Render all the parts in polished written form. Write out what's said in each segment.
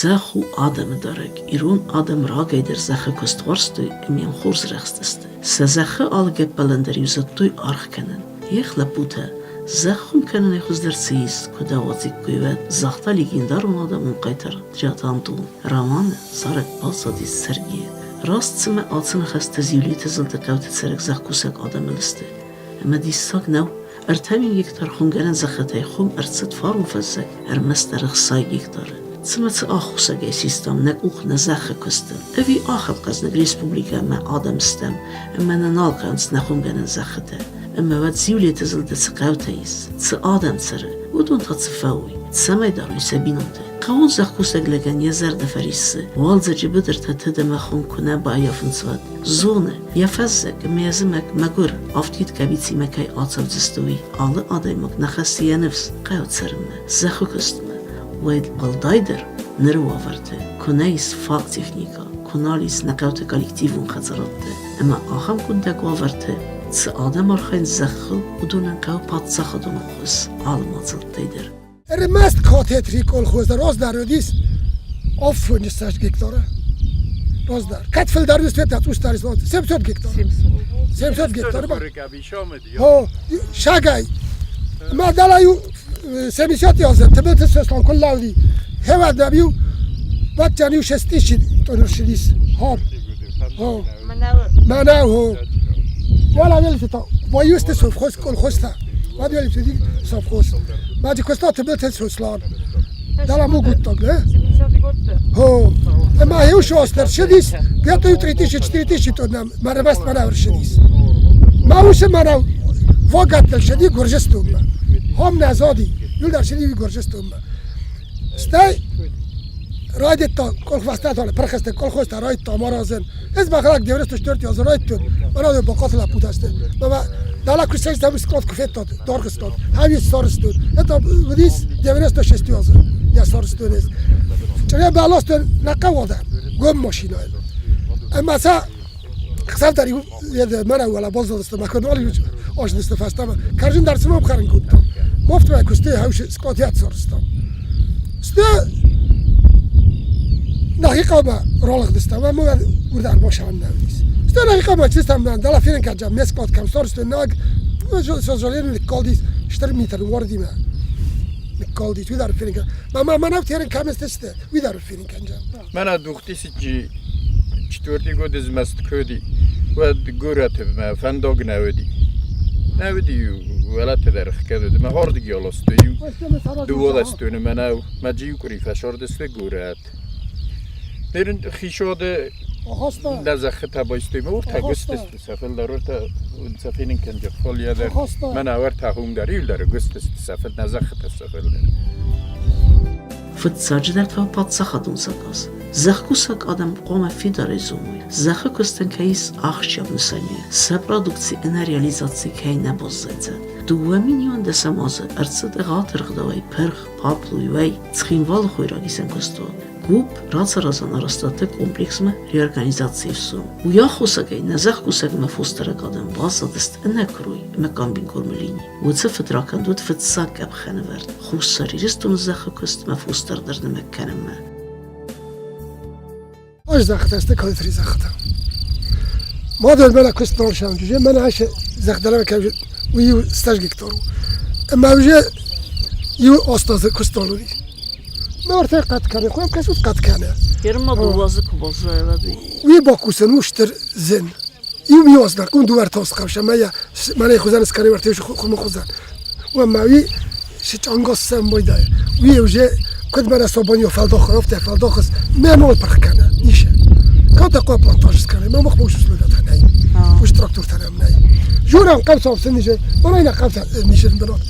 زخو آدم دارک ایرون آدم را گیدر زخه کستوارستوی امیم خورز رخستسته سزخه آلگه بلندری وزدتوی آرخ کنن یخ لپوته زخم کنن ایخوز در سیز کده وزیک گوید زختا لیگیندار آدمون قیتر جاتان دون رامان زارک بازادی سرگیه راست سمه آتسن خست زیولیت زلد قوت سرک زخ کوسک آدم لسته اما دیستاک نو ارتمین یک تر خونگرن زخطای خوم ارتست فارم فزک ارمست رخصای یک داره سمت آخوسگه سیستم نگوخ نزخه کستم اوی آخب قزنگ ریسپوبلیکا ما آدم استم اما ننالقانس نخونگرن زخطه اما ود زیولیت زلد سقاوته ایس س آدم سره ودون تا تفاوی سمای داروی سبینونده قاون زخ کوسک لگن یه زرد فریسه والزه جی بدر تا تدم خون کنه با یافن سواد زونه یا فزک میازمک مگر آفتید کبیتی مکای آتاو زستوی آل آدایمک نخستی نفس قاوت سرمه زخو کستمه وید والدایدر نرو آورده کنایس فاق تکنیکا کنالیس نقاوت کالکتیوون خزراته اما آخم کندک آورده س آدم آرخین زخو ودونن قاو پاد زخدون خوز آلم آزلد دیدر Mest katetri kolxozda rozdárődis, affönnyesztes giktora. Rozdár. Ketfel dárődis vetett ustaris volt, 700 giktor. 700 giktor. Ha, şagay. Ma dalayu semisiyat yazdı. Tebet seslan kullavdi. Hevad nabiyu. Batçaniyu şestişi tonurşidis. Har. Ha. Manav ho. Valla velti ta. Bayuste sofkos kolxozda. Vad jag lite sofkos. بعد کستا تبلت سوسلان دلمو گوتتاگ نه ها اما هیوش آستر شدیس بیاتو 3000-4000 تونم مرمست منور شدیس ما وش منو واقعت دل شدی گرجستم هم نزادی یول در شدی گرجستم استای رایت تا کل خواستات ولی پرخست کل خواست رایت تا مرازن از بخلاق دیورست 4 رایت تون منو با قاتل پودسته ما دالا کسیش داروس کات کفت داد دارگستاد هایی سارستون اتا ودیس دیورست 6 یا سارستون است چرا بالاست نقواده گم ماشینای اما سا خسال داری من اولا باز دست مکان ولی آش دست فستم کارجن درس ما بخارن کردم مفت ما کسته هایش سکاتیات سارستم است دقیقا ما رالق دستم و مو ودار باشم نمیس استنى يقام سيستم دالا فين كجام مسكوت كم صارست ناق سوزالين الكالديس اشتري متر وردي ما الكالديس ويدار فين ما نفتيرن كم استست ويدار فين كجام من دوختي سجي چطورتی گود از مست کودی و گورت ما فندق نودی ولات درخ کده ما هردی گلستیو دوالستون منو ماجیو کری فشار دست گورت برن خیشاده نزخ تبایستی مور تگست است سفل دارور تا سفینن کنجا فالیا در من آور تاهم داریل در گست است سفل نزخ تسفل در فت ساجدر تو پات سخدون سکاس زخکوسک آدم قوم فی داره زومی زخکوستن کیس آخشیاب نسانیه سپرادکتی انریالیزاتی کی نبازده دوامین یون دسمازه ارصد غاطر غداوی پرخ پاپلوی وی تخینوال خوی را گیسن کستون گوب رازان ارستاته کمپلکس ما ریورگانیزاسی فسون و یا خوسگی نزخ کوسگ مفوسترک آدم بازدست نکروی مکان بین کرملینی و تفت راکندود فت ساک اب خنورد خوساری رستون زخ کوست مفوستر در نمکن ما آج زخت است کالتری زخت ما دل من کوست نورشم جوجه من عاش زخت دلم که ویو استاج گکتارو اما وجه یو استاز کوستالوری ما ارتاق قط کنه خودم کسود قط کنه یرما دوازه کبازه ولدی وی با کوسن وشتر زن یو میاز نکن دو ورتاس کامش من خوزن اسکاری ورتیش خود خوزن و ما وی شش انگاس سم بایده وی وجه کد من صابونی و فلداخ رفته فلداخس میامال پرخ کنه نیشه کات قا پلانتاژ کنه ما مخبوش سلوله تنه وش تراکتور تنه نه جورم قبض سن نیشه ولی نه قبض نیشه بلاد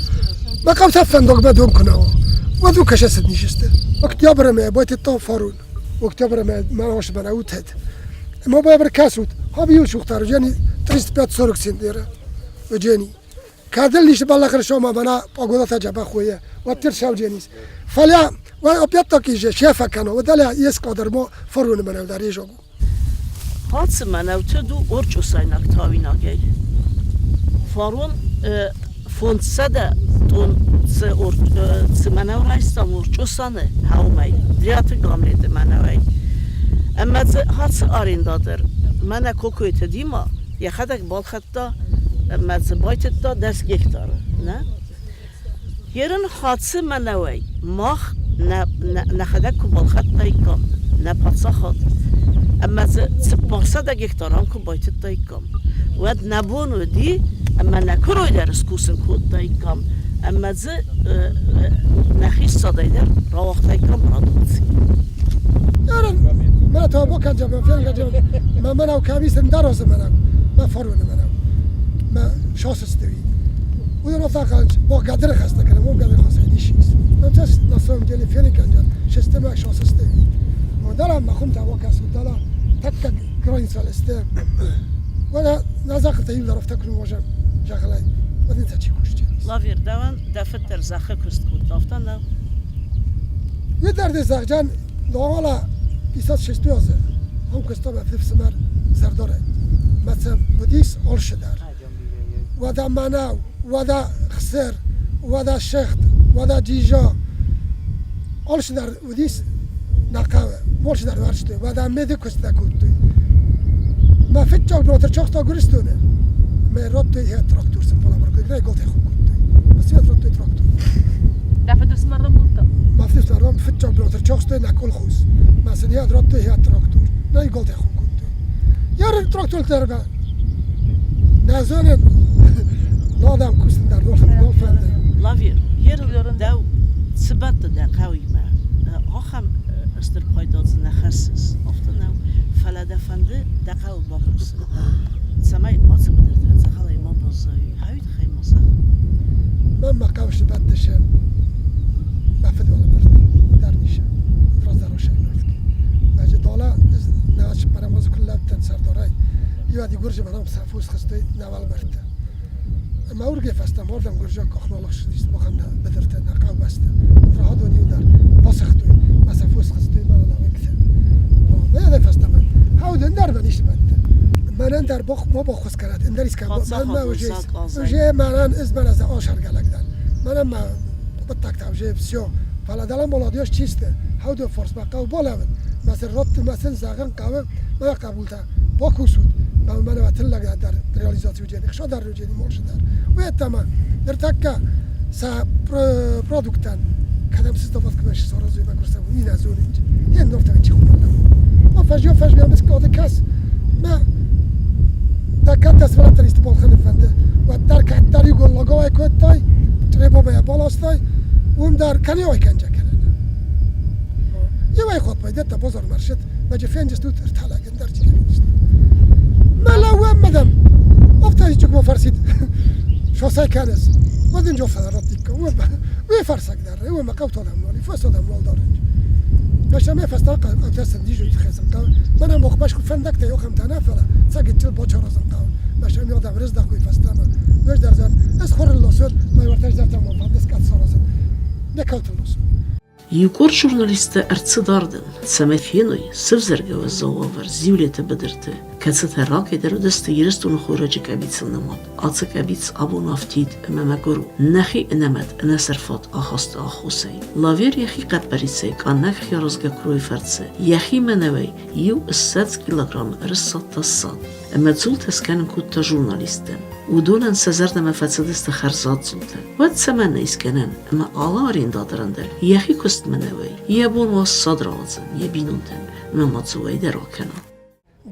ما قبض فندق بدون کنه و دو کشست نیشسته وقتی برم باید تا فارون وقتی برم من هاش بناوت هد ما باید بر کسود ها بیو شوختار جانی 35 40 سن دیره و جانی کادل نیست بالا کر شما بنا پاگودا تا جبا خویه و تر شاو جنیس فلیا و اپیات تا کیجه شیف کنه و دل یس قدر ما فارون منو داری جوگو هات منو تو دو اورچو سایناک تاوینا گی فارون фонсада тон ц манаврайстам урчусаны хаумай диаты гамледе манавай اما هات آریندادر من کوکویت دیما یه خدک بال خطا اما زبایت تا دست گکتاره نه یرن حادثه منوی ماخ نه خدک کو بال خطا یکم نه پاتسا خود اما مقصد گکتاره هم کو بایت تا یکم و نبونو دی اما نکروی درس کوسن کود تا یکم اما نخیش صدای در را وقت یکم را دوزی من تا با کنجام فیلم کنجام من او کمیس دراز من فرونه من شاس استوی و در افاق با قدر خسته کنم و قدر خاصه نیست من تاس نصرم جلی فیلم کنجام شستم شاس استوی و دارم مخوم تا با کس دلا تک گرین سال است و نزاق تیم در افت کنم واجم جغلای و این تچی کشتی لافیر دوان دفتر زخه کست کود دافتن نه یه درد زخجان دوالا بیست شش دوازه هم کستا به فیف سمر سرداره مثلا بودیس آلش در و دا مناو و دا خسر و دا شخت و دا جیجا آلش در بودیس نقاوه بولش در ورشته و دا میده کستا کودتوی ما فیت چاک بروتر چاک تا گرستونه ما راد توی هی تراکتور سمپلا برکه گره گلت خود کودتوی بس یاد راد توی تراکتور دفعه دست مرم بودتا مفتش مرم فیت چاک بروتر چاک توی نکل خوز مثلا یاد راد توی هی تراکتور نه گلت خود کودتوی یار تراکتور تربه نزانه نادم کوستن در دول فنده لافیر یه دو سبت ده قوی ما آخم استر پایداد نخصص افتادم فلده فنده ده قوی باقوس سمای آت بدرد زخالای ما بازایی هاید خیلی مصر من مقامش بدشه مفید ولی برد در میشه راز در روشه نرد که مجد دالا نواش پرماز کل لبتن سردارای یادی گرجه منام سفوز خسته نوال برده اما اورگه فسته مردم گرجه کخنالش نیست بخم بدرته نقاب بسته فرها دونیو در باسختوی ما سفوز خسته من نوکته نه فسته من هاودن در منیش بده من در ما با خوش کرد این دریس که من وجه من از من از آشار گلگدن من ما بتاکتم وجه بسیار فلا دلم بلادیاش چیسته هاودو فرس بقى وبولد مثلا رد مثلا زاغن قاوه ما قبولته با کوسود من واتل در ریالیزاسیون جدی خشا در جدی مارش در و تمام در تکه سا پرودکتن کدام استفاده کنش سرازوی بکرسم این از اون اینج یه نفته چی خوب ما فجأة میام بس کاد کس ما دکت دست ولی تریست بالخن فنده و در کتری گل لگوی کوت تای تری بابا بالاستای اون در کنی آی کنجا کنن یه وای خود پایده تا بازار مرشد مجه فنجست تو ترتالاگن در چی کنیست ملا مدام افتادی چک ما فرسید شوسای کنس ودین جو فدراتیکا و فرسک داره و مقاوت آدم مالی فساد مال دارنج باشه می فستا قاعدتن دیجو يتخزن قال من مخباش فندق تا يوخم تنافلا ساقط تل بوچ رازم قال باشه می آدم رز داخوی فستا ما وش درزن از خور اللوسود ما ورتاج در تمام فندس کات سرازن نکوت اللوسود یکور ژورنالیست ارتداردن سمفینوی سفزرگه و زواور زیولیت بدرته کسات راکی درو دست یرستون خوراج کبیت نماد آت کبیت ابو نافتید ممگرو نخی نمد نصرفات آخست آخوسی لاویر یخی قبریسه کان نخی رزگه کروی فرسه یخی منوی یو 100 کیلوگرم رسات تصاد اما زولت اسکن کود تا ژورنالیستن و دولن سزرد مفسدست خرزات زولته و تسمن اسکنن اما آلارین دادرندل یخی کست منوی یبون واس صدرازن یبینوندن مماتزوی دراکنه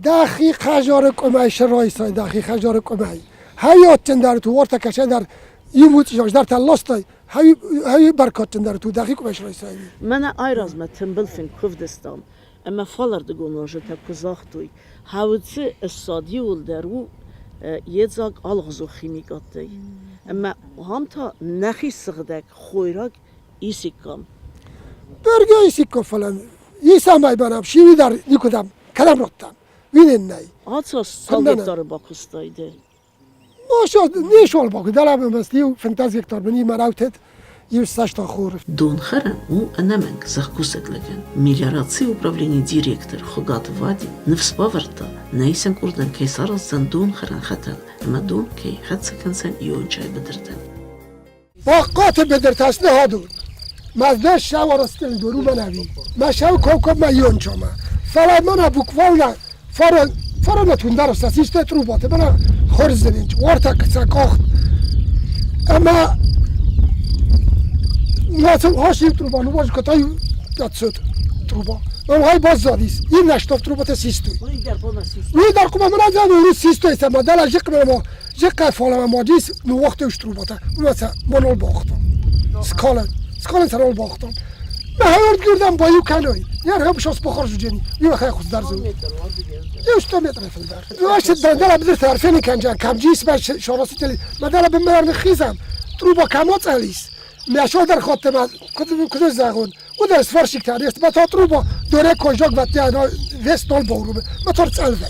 داخی خجار کمی شرایسای داخی خجار کمی حیات تندر تو ورتا کشن در یموت جاش در تلاستای هی برکات تندر تو داخی کمی شرایسای من ایراز ما تنبل فین کردستان اما فالر دگوناج تکوزاختوی هاوتسی استادیول درو یزاگ آلغزو خیمیکاتی اما هم تا نخی سغدک خویراک ایسیکام برگه ایسیکام فلان یسامای بنام شیوی در نیکودم کدام رفتم وینن نای آتش سالگی داره باکستایده ماشاء نیشول باکو دلم مستی فانتازی کتار بنی مراوتت یوستاش تا خور دون خرن او انامنگ زخکوسک لگن ملیاراتسی управление директор Хугат Вади نفس باورتا نیسن کردن کیسار زن دون خرن خطل اما دون کی حد سکنسن یون چای بدردن باقات بدر تسنه هادون مزده شو رستن دورو منوی ما شو کوکب ما یون چما فلا من بوکوالا فرا نتوندار است سیست تروبات من خورزنین ورتا کساخت اما مثلا هاشیم تروبا نواج کتای دادسود تروبا من های باز زادیس این نشتاف تروبات سیستوی وی در کوم من از اون سیستوی است ما دل جک ما جک فالا ما دیس نو وقتش تروبات مثلا منول باختم سکالن سرال باختم من هایورد گردم با یو کنوی یار هم شاس بخار جنی یو خیلی خوش درزو یو 100 متر فلدار واش دندلا بدر طرفین کنجا کم جیس باش شراسی تلی مدلا به مرن خیزم تروبا کمات الیس میشال در خاطر کدوم زغون او در سفارشی کردی است با تا تروبا دوره کنجاک و تیانا وست نال بارومه ما تر تلوه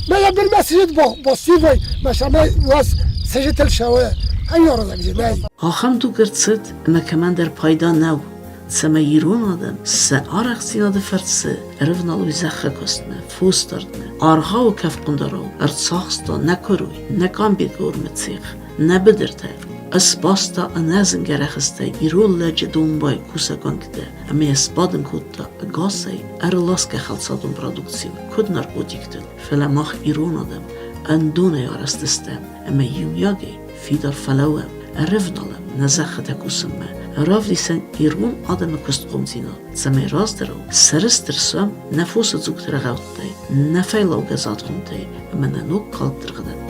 ما یا بر مسجد با سیوی مشامه واس سجتل شوه هیار زمزی نه آخم تو گرتسد اما کمان در پایدا نو سما ایرون آدم سه آرق سیناده فرسه ارف نالوی زخه کستمه فوس دردمه آرها و کف قندارو ارتساخستا نکروی نکام بید گورمت سیخ نبدرته اسباستا انازن گرخسته ایرول لجه دونبای کوسا گانگده اما اسبادن کودتا اگاسای ارلاس که خلصادون پرادوکسیو کد نارکوتیکتن فلماخ ایرون آدم اندونه یارستستم اما یومیاگی فیدار فلوه ارفنالم نزخه کوسمه راف لیسن ایرون آدم کست قمزینا زمی راز درو سرستر سوام نفوس زوگتر غوطه نفیلاو گزاد خونده اما ننوک کالتر غده